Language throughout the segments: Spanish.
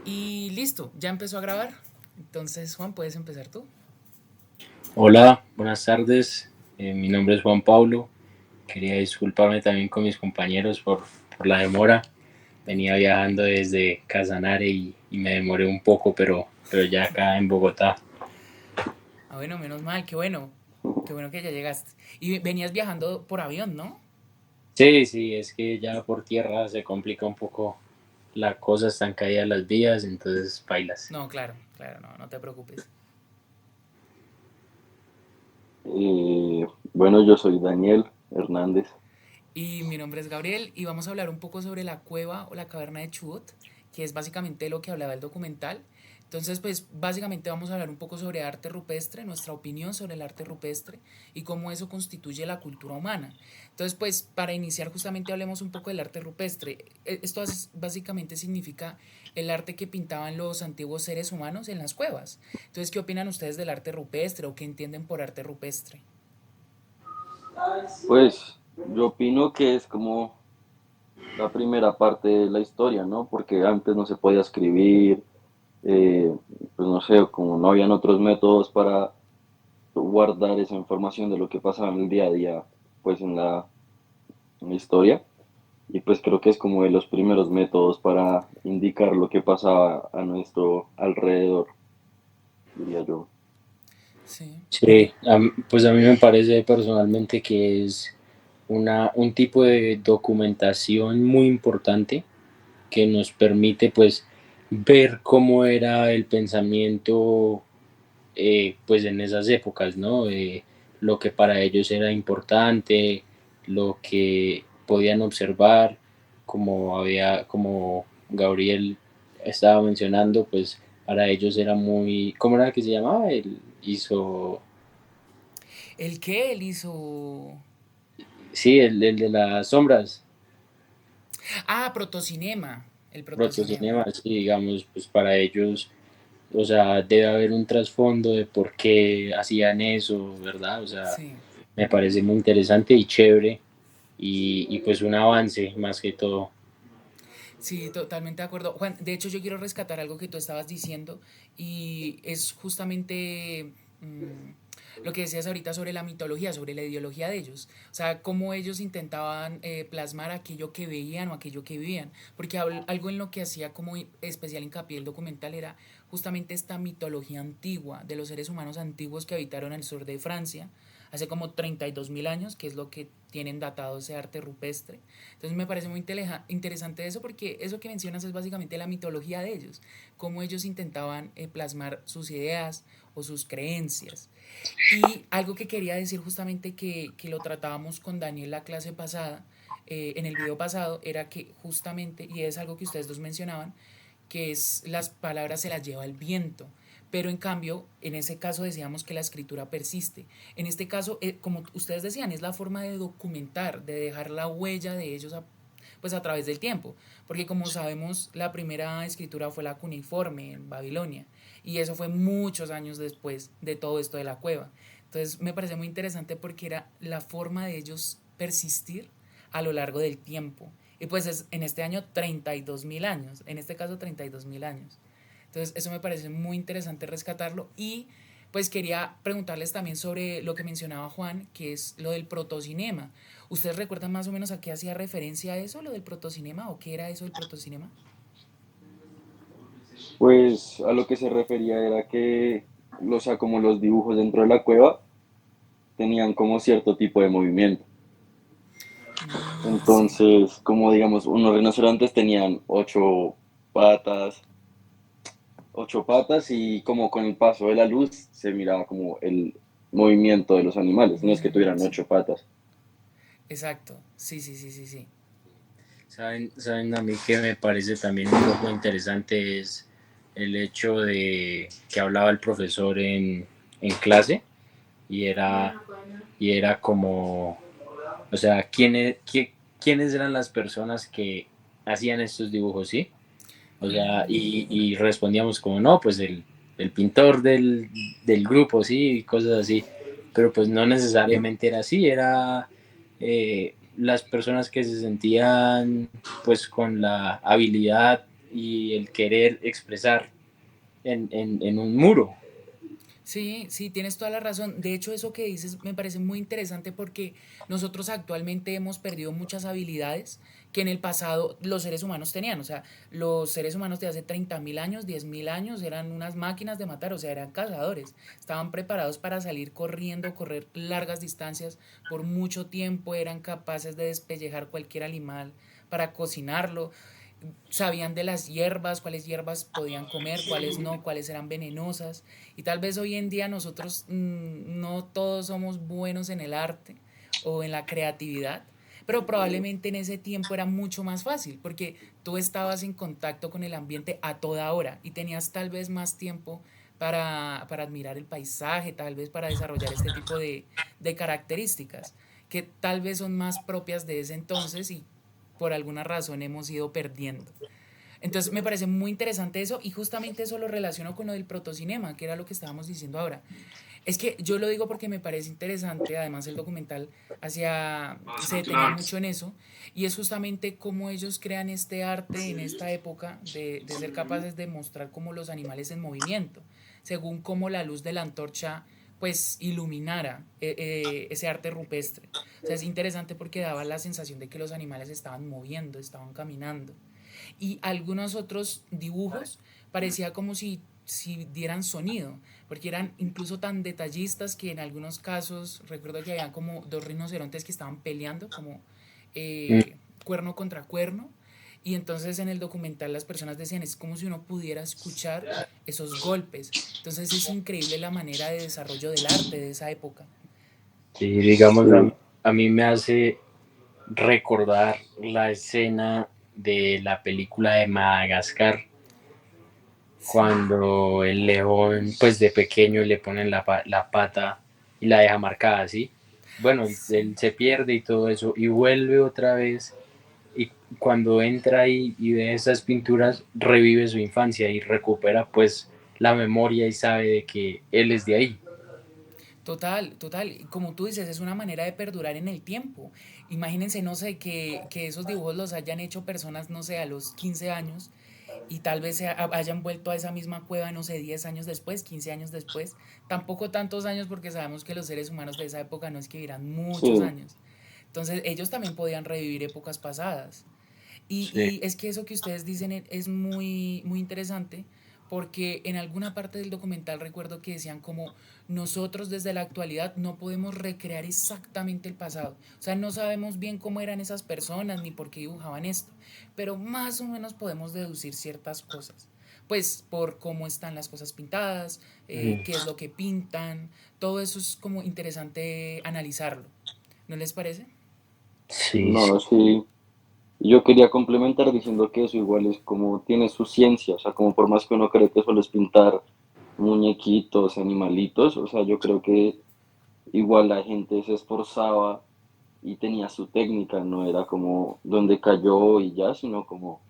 Y listo, ya empezó a grabar. Entonces, Juan, puedes empezar tú. Hola, buenas tardes. Mi nombre es Juan Pablo. Quería disculparme también con mis compañeros por la demora. Venía Tranquilo. viajando desde Casanare y me demoré un poco, pero ya acá en Bogotá. Ah, bueno, menos mal, qué bueno. Qué bueno que ya llegaste. Y venías viajando por avión, ¿no? Sí, sí, es que ya por tierra se complica un poco la cosa, están caídas las vías, entonces bailas. No, claro, claro, no, no te preocupes. Eh, bueno, yo soy Daniel Hernández. Y mi nombre es Gabriel y vamos a hablar un poco sobre la cueva o la caverna de Chubut, que es básicamente lo que hablaba el documental. Entonces, pues básicamente vamos a hablar un poco sobre arte rupestre, nuestra opinión sobre el arte rupestre y cómo eso constituye la cultura humana. Entonces, pues para iniciar justamente hablemos un poco del arte rupestre. Esto básicamente significa el arte que pintaban los antiguos seres humanos en las cuevas. Entonces, ¿qué opinan ustedes del arte rupestre o qué entienden por arte rupestre? Pues yo opino que es como la primera parte de la historia, ¿no? Porque antes no se podía escribir, eh, pues no sé, como no habían otros métodos para guardar esa información de lo que pasaba en el día a día, pues en la historia. Y pues creo que es como de los primeros métodos para indicar lo que pasaba a nuestro alrededor, diría yo. Sí, Sí, pues a mí me parece personalmente que es un tipo de documentación muy importante que nos permite pues ver cómo era el pensamiento pues en esas épocas, ¿no? Lo que para ellos era importante, lo que podían observar, como Gabriel estaba mencionando, pues para ellos era muy, ¿cómo era que se llamaba? El hizo, ¿el qué? Él hizo... sí, el de las sombras, Ah, protocinema. El protocinema. protocinema, sí, digamos, pues para ellos, o sea, debe haber un trasfondo de por qué hacían eso, ¿verdad? O sea, Sí, me parece muy interesante y chévere y pues un avance más que todo. sí, totalmente de acuerdo. Juan, de hecho yo quiero rescatar algo que tú estabas diciendo y es justamente lo que decías ahorita sobre la mitología, sobre la ideología de ellos. O sea, cómo ellos intentaban plasmar aquello que veían o aquello que vivían. Porque algo en lo que hacía como especial hincapié el documental era justamente esta mitología antigua de los seres humanos antiguos que habitaron el sur de Francia hace como 32.000 años, que es lo que tienen datado ese arte rupestre. Entonces me parece muy interesante eso porque eso que mencionas es básicamente la mitología de ellos, cómo ellos intentaban plasmar sus ideas o sus creencias. Y algo que quería decir justamente que lo tratábamos con Daniel la clase pasada, en el video pasado, era que justamente, y es algo que ustedes dos mencionaban, que es las palabras se las lleva el viento. Pero en cambio, en ese caso decíamos que la escritura persiste. En este caso, como ustedes decían, es la forma de documentar, de dejar la huella de ellos pues a través del tiempo. Porque como sabemos, la primera escritura fue la cuneiforme en Babilonia. Y eso fue muchos años después de todo esto de la cueva. Entonces me parece muy interesante porque era la forma de ellos persistir a lo largo del tiempo. Y pues es en este año 32.000 años, en este caso 32.000 años. Entonces eso me parece muy interesante rescatarlo y pues quería preguntarles también sobre lo que mencionaba Juan, que es lo del protocinema. ¿Ustedes recuerdan más o menos a qué hacía referencia eso, lo del protocinema, o qué era eso del protocinema? Pues a lo que se refería era que, o sea, como los dibujos dentro de la cueva tenían como cierto tipo de movimiento. Sí, Entonces, como digamos, unos rinocerontes tenían ocho patas y como con el paso de la luz se miraba como el movimiento de los animales. No es que tuvieran sí, ocho patas. exacto, sí, sí, sí, sí, sí. Saben a mí que me parece también un poco interesante es el hecho de que hablaba el profesor en clase y era como, o sea, ¿quiénes eran las personas que hacían estos dibujos, sí? O sea, y respondíamos como, no, pues el pintor del grupo, sí, y cosas así. Pero pues no necesariamente era así, era las personas que se sentían pues con la habilidad y el querer expresar en un muro. Sí, sí, tienes toda la razón. De hecho, eso que dices me parece muy interesante porque nosotros actualmente hemos perdido muchas habilidades que en el pasado los seres humanos tenían. O sea, los seres humanos de hace 30.000 años, 10.000 años, eran unas máquinas de matar, o sea, eran cazadores. Estaban preparados para salir corriendo, correr largas distancias por mucho tiempo, eran capaces de despellejar cualquier animal para cocinarlo, sabían de las hierbas, cuáles hierbas podían comer, cuáles no, cuáles eran venenosas. Y tal vez hoy en día nosotros no todos somos buenos en el arte o en la creatividad, pero probablemente en ese tiempo era mucho más fácil porque tú estabas en contacto con el ambiente a toda hora y tenías tal vez más tiempo para admirar el paisaje, tal vez para desarrollar este tipo de características que tal vez son más propias de ese entonces y por alguna razón hemos ido perdiendo. Entonces me parece muy interesante eso y justamente eso lo relaciono con lo del protocinema, que era lo que estábamos diciendo ahora. Es que yo lo digo porque me parece interesante, además el documental se detenía mucho en eso y es justamente cómo ellos crean este arte en esta época de ser capaces de mostrar como los animales en movimiento, según cómo la luz de la antorcha pues iluminara ese arte rupestre. O sea, es interesante porque daba la sensación de que los animales estaban moviendo, estaban caminando y algunos otros dibujos parecía como si dieran sonido, porque eran incluso tan detallistas que en algunos casos recuerdo que había como dos rinocerontes que estaban peleando como Mm. cuerno contra cuerno y entonces en el documental las personas decían es como si uno pudiera escuchar esos golpes. Entonces es increíble la manera de desarrollo del arte de esa época. Sí, digamos, Sí, a mí me hace recordar la escena de la película de Madagascar, Sí, cuando el león, pues de pequeño le ponen la pata y la deja marcada, ¿sí? Bueno, él sí. se pierde y todo eso, y vuelve otra vez, y cuando entra ahí y ve esas pinturas, revive su infancia y recupera pues la memoria y sabe de que él es de ahí. Total, total. Y como tú dices, es una manera de perdurar en el tiempo. Imagínense, no sé, que esos dibujos los hayan hecho personas, no sé, a los 15 años y tal vez hayan vuelto a esa misma cueva, no sé, 10 años después, 15 años después. Tampoco tantos años porque sabemos que los seres humanos de esa época no es que vivieran muchos sí, años. Entonces ellos también podían revivir épocas pasadas. Sí. Y es que eso que ustedes dicen es muy, muy interesante porque en alguna parte del documental recuerdo que decían como nosotros desde la actualidad no podemos recrear exactamente el pasado. O sea, no sabemos bien cómo eran esas personas ni por qué dibujaban esto, pero más o menos podemos deducir ciertas cosas. Pues por cómo están las cosas pintadas, Mm. qué es lo que pintan, todo eso es como interesante analizarlo. ¿No les parece? Sí, sí. no, sí. Yo quería complementar diciendo que eso igual es como tiene su ciencia, o sea, como por más que uno cree que solo es pintar muñequitos, animalitos, o sea, yo creo que igual la gente se esforzaba y tenía su técnica, no era como donde cayó y ya, sino como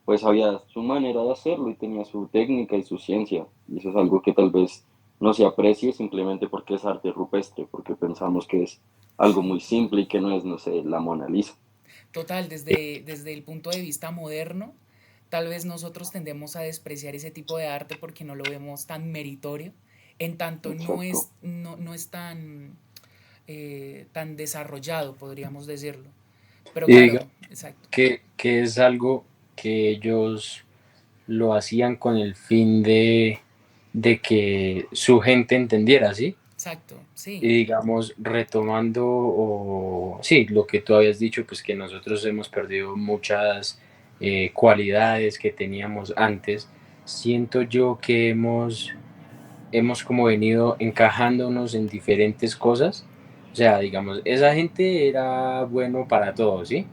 pues había su manera de hacerlo y tenía su técnica y su ciencia. Y eso es algo que tal vez no se aprecie simplemente porque es arte rupestre, porque pensamos que es algo muy Sí. simple y que no es, no sé, la Mona Lisa. Total, desde el punto de vista moderno, tal vez nosotros tendemos a despreciar ese tipo de arte porque no lo vemos tan meritorio, en tanto Exacto. no es tan, tan desarrollado, podríamos decirlo. Pero Y diga claro, exacto, que es algo que ellos lo hacían con el fin de que su gente entendiera, ¿sí? exacto, Y sí, digamos, retomando, o sí, lo que tú habías dicho, pues que nosotros hemos perdido muchas cualidades que teníamos antes, siento yo que hemos como venido encajándonos en diferentes cosas. O sea, digamos, esa gente era bueno para todo, ¿sí?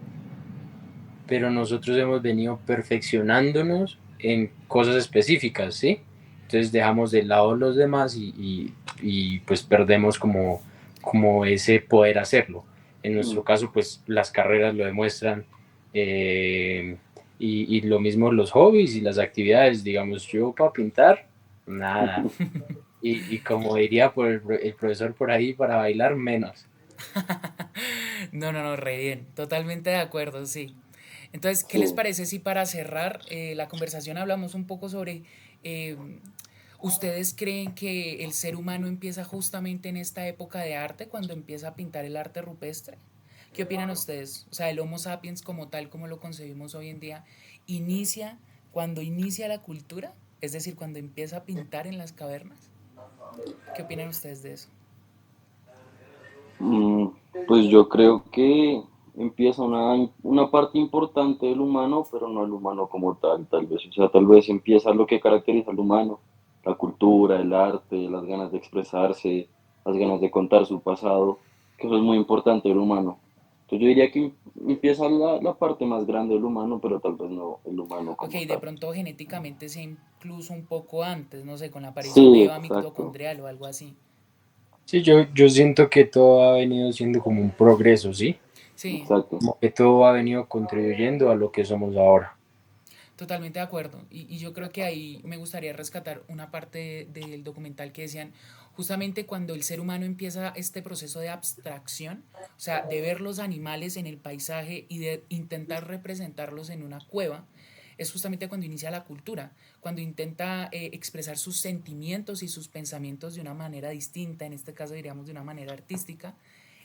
Pero nosotros hemos venido perfeccionándonos en cosas específicas, ¿sí? Entonces dejamos de lado los demás y pues perdemos como ese poder hacerlo. En Mm. nuestro caso, pues las carreras lo demuestran, eh, y lo mismo los hobbies y las actividades, digamos, yo para pintar, nada. Y como diría por el profesor por ahí, para bailar menos. no, re bien, totalmente de acuerdo, sí. Entonces, ¿qué Sí. les parece si para cerrar la conversación hablamos un poco sobre, eh, ¿ustedes creen que el ser humano empieza justamente en esta época de arte, cuando empieza a pintar el arte rupestre? ¿Qué opinan ustedes? O sea, el Homo sapiens como tal, como lo concebimos hoy en día, inicia cuando inicia la cultura, es decir, cuando empieza a pintar en las cavernas. ¿Qué opinan ustedes de eso? Mm, pues yo creo que empieza una parte importante del humano, pero no el humano como tal vez. O sea, tal vez empieza lo que caracteriza al humano, la cultura, el arte, las ganas de expresarse, las ganas de contar su pasado, que eso es muy importante del humano. Entonces yo diría que empieza la parte más grande del humano, pero tal vez no el humano Ok, como de tal. pronto genéticamente sea incluso un poco antes, no sé, con la aparición Sí, de Eva exacto. mitocondrial o algo así. Sí, yo siento que todo ha venido siendo como un progreso, ¿sí? Sí, Exacto. Como que todo ha venido contribuyendo a lo que somos ahora. totalmente de acuerdo. Y yo creo que ahí me gustaría rescatar una parte del documental que decían, justamente cuando el ser humano empieza este proceso de abstracción, o sea, de ver los animales en el paisaje y de intentar representarlos en una cueva, es justamente cuando inicia la cultura, cuando intenta expresar sus sentimientos y sus pensamientos de una manera distinta, en este caso diríamos de una manera artística,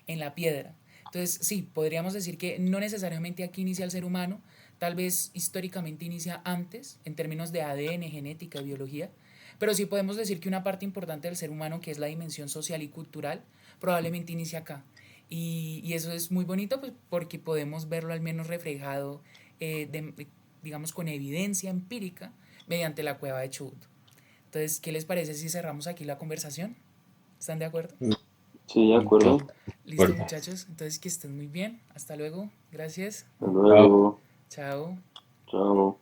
en la piedra. Entonces, sí, podríamos decir que no necesariamente aquí inicia el ser humano, tal vez históricamente inicia antes, en términos de ADN, genética y biología, pero sí podemos decir que una parte importante del ser humano, que es la dimensión social y cultural, probablemente inicia acá. Y eso es muy bonito, pues, porque podemos verlo al menos reflejado, digamos, con evidencia empírica mediante la cueva de Chubut. Entonces, ¿qué les parece si cerramos aquí la conversación? ¿Están de acuerdo? Sí, de Listo, acuerdo. de Listo, acuerdo. muchachos. Entonces, que estén muy bien. Hasta luego. Gracias. Hasta Chao. luego. Chao. Chao.